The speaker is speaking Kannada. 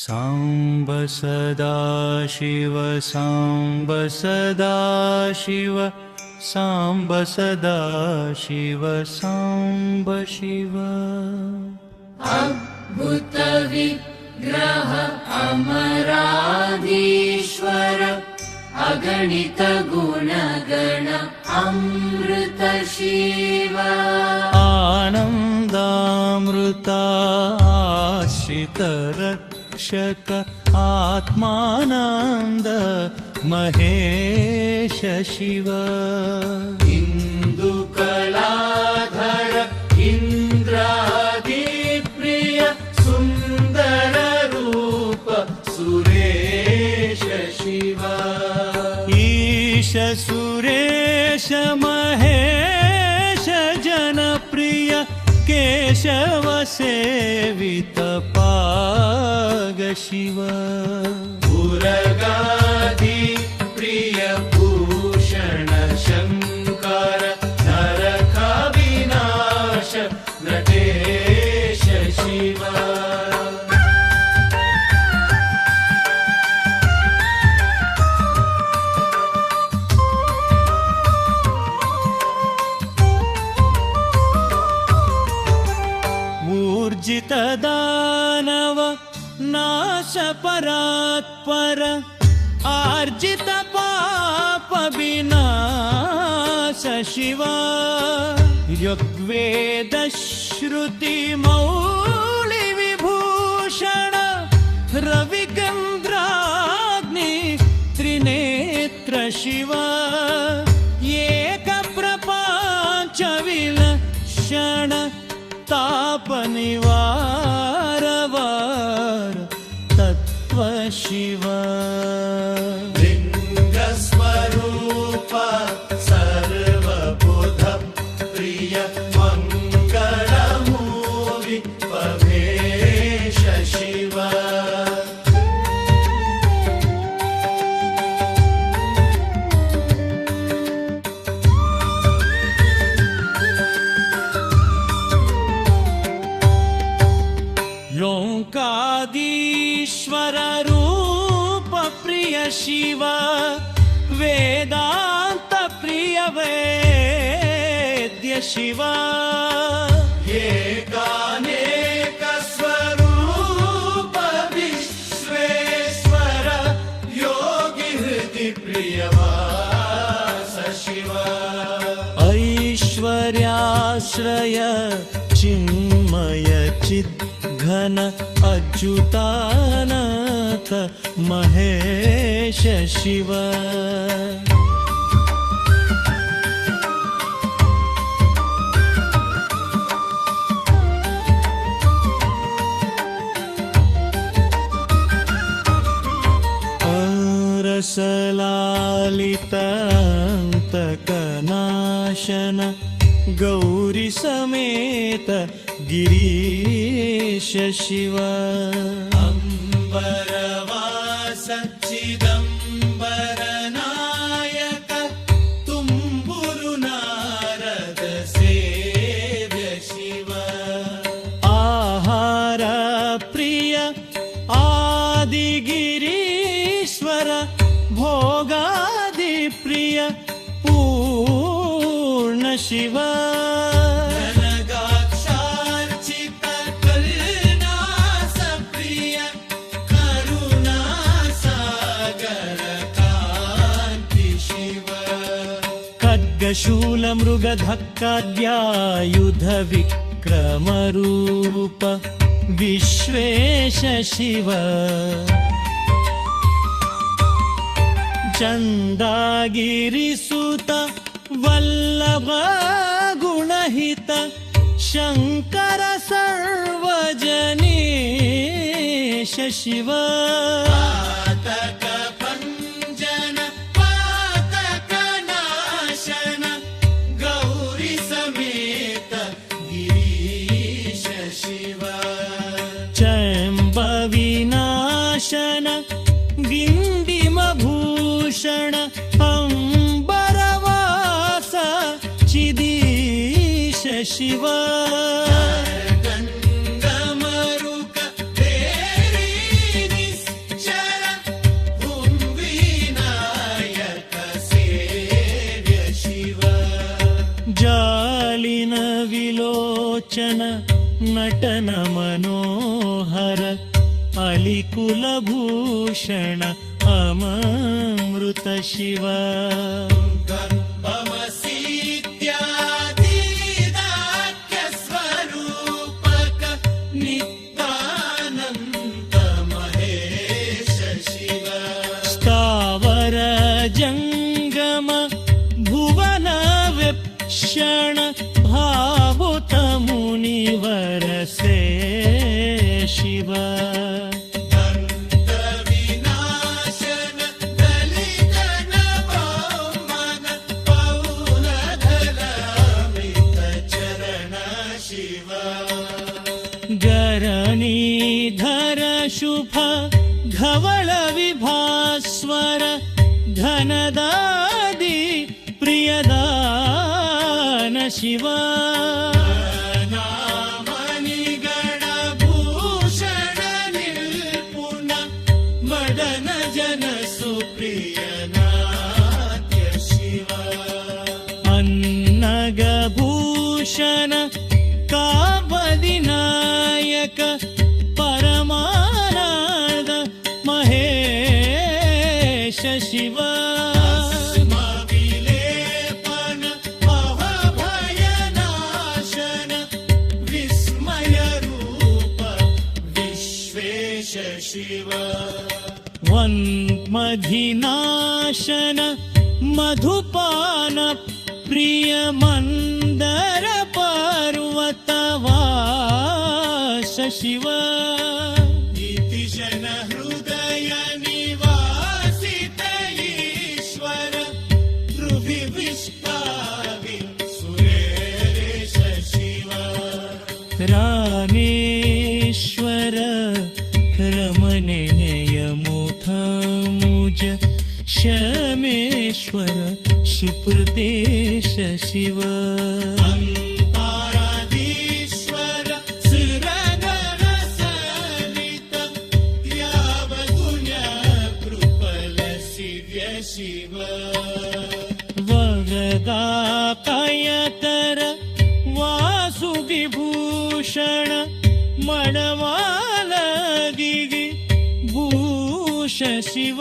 ಸಾಂಬ ಸದಾ ಶಿವ ಸಾಂಬ ಸದಾ ಶಿವ ಸಾಂಬ ಸದಾ ಶಿವ ಸಾಂಬ ಶಿವ. ಅದ್ಭುತ ವಿಗ್ರಹ ಅಮರಾಧೀಶ್ವರ ಅಗಣಿತ ಗುಣಗಣ ಅಮೃತ ಶಿವ. ಆನಂದಾಮೃತ ಆಶ್ರಿತ ರಕ್ಷಕ ಆತ್ಮಾನಂದ ಮಹೇಶ ಶಿವ. ಇಂದು ಕಲಾಧರ ಇಂದ್ರಾದಿ ಪ್ರಿಯ ಸುಂದರ ರೂಪ ಸುರೇಶ ಶಿವ. ಈಶ ಸುರೇಶ ಮಹೇಶ ಜನಪ್ರಿಯ ಕೇಶವ ಸೇವಿತ ಪಾಗ ಶಿವ. ಪುರಗಾದಿ ಪ್ರಿಯ ಭೂಷಣ ಶಂಕರ ನರಕ ವಿನಾಶ ನಟೇಶ ಶಿವ. ಊರ್ಜಿತ ದಾನವ ನಾಶ ಪರಾತ್ಪರ ಆರ್ಜಿತ ಪಾಪ ವಿನಾಶ ಶಿವ. ಋಗ್ವೇದ ಶ್ರುತಿ ಮೌಳಿ ವಿಭೂಷಣ ರವಿಗಂಧ್ರಾಗ್ನಿ ತ್ರಿನೇತ್ರ ಶಿವ. ಏಕ ಪ್ರಪಂಚ ವಿಲಕ್ಷಣ ತಾಪ ನಿವಾರವಾರ ತತ್ವ ಶಿವ. ಲಿಂಗ ಸ್ವರೂಪ ಸರ್ವಬುಧ ಪ್ರಿಯ ಮಂಗಳ ಮೂವಿ ಪವೇಶ ಶಿವ. ಲೋಕಾದೀಶ್ವರ ರೂಪ ಪ್ರಿಯ ಶಿವ. ವೇದಾಂತ ಪ್ರಿಯ ವೇದ್ಯ ಶಿವ. ಏಕಾನೇಕ ಸ್ವರೂಪ ವಿಶ್ವೇಶ್ವರ ಯೋಗಿ ಹೃದಿ ಪ್ರಿಯವಾಸ ಶಿವ. ಐಶ್ವರ್ಯಾಶ್ರಯ ಚಿನ್ಮಯ ಚಿದ್ಘನ ಅಚ್ಯುತಾನಥ ಮಹೇಶ ಶಿವ. ರಸಲಾಲಿತ ಅಂತಕನಾಶನ ಗೌರಿ ಸಮೇತ ಗಿರೀಶ ಶಿವ. ಅಂಬರವಾಸ ಚಿದಂಬರ ನಾಯಕ ತುಂಬುರು ನಾರದ ಸೇವ್ಯ ಶಿವ. ಆಹಾರ ಪ್ರಿಯ ಆದಿಗಿರೀಶ್ವರ ಭೋಗಾದಿ ಪ್ರಿಯ ಪೂರ್ಣ ಶಿವ. ನನಗಾಕ್ಷಾರ್ಚಿತ ಕರುಣಾಸ ಪ್ರಿಯ ಕರುಣಾಸಾಗರ ಕಾಂತಿ ಶಿವ. ಖಡ್ಗಶೂಲ ಮೃಗಧಕ್ಕಾದ್ಯಾಯುಧ ವಿಕ್ರಮ ರೂಪ ವಿಶ್ವೇಶ ಶಿವ. ಚಂದಾಗಿರಿಸುತ ವಲ್ಲಭ ಗುಣಹಿತ ಶಂಕರ ಸರ್ವಜನೇಶ ಶಿವ. ಪಾತಕ ಭಂಜನ ಪಾತಕ ನಾಶನ ಗೌರಿ ಸಮೇತ ಗಿರೀಶ ಶಿವ. ಚಂಬ ವಿನಾಶನ ಗಿಂಡಿಮ ಭೂಷಣ ಅಂಬರವಾಸ ಚಿದೀಶ ಶಿವ. ಗಂಗಮರುಕ ಬೇರಿ लोचन नटन मनोहर अलिकुलभूषण अमृत शिव स्वरूपक नित्यानन्द महेश शिव स्थावर जंगम भुवन विक्षण भावुत मुनिवर से शिव विनाशन दलित नवमन पौनधलामृत चरण शिव गरणीधर शुभ धवल विभास्वर धनदादि प्रियदान शिव नामनिगणभूषण निर्पुण मदन जन सुप्रिय नाट्य शिव अन्नगभूषण कावदिनायक परमानंद महेश शिव विलेपन भवभयनाशन विस्मय रूप विश्वेश शिव वन्मधिनाशन मधुपान प्रिय मंदर पर्वतवास शिव इतिशन हृदय निवासित ईश्वर ध्रुविविष्टावि सुरेश शिव रामेश्वर रमणेय मुज शमेश्वर सुप्रदेश शिव अंताराधीश्वर सुरगण सलित यावगुण कृपल शिव्य शिव वरदाकायकर वासुविभूषण मणवाल गिरि भूष शिव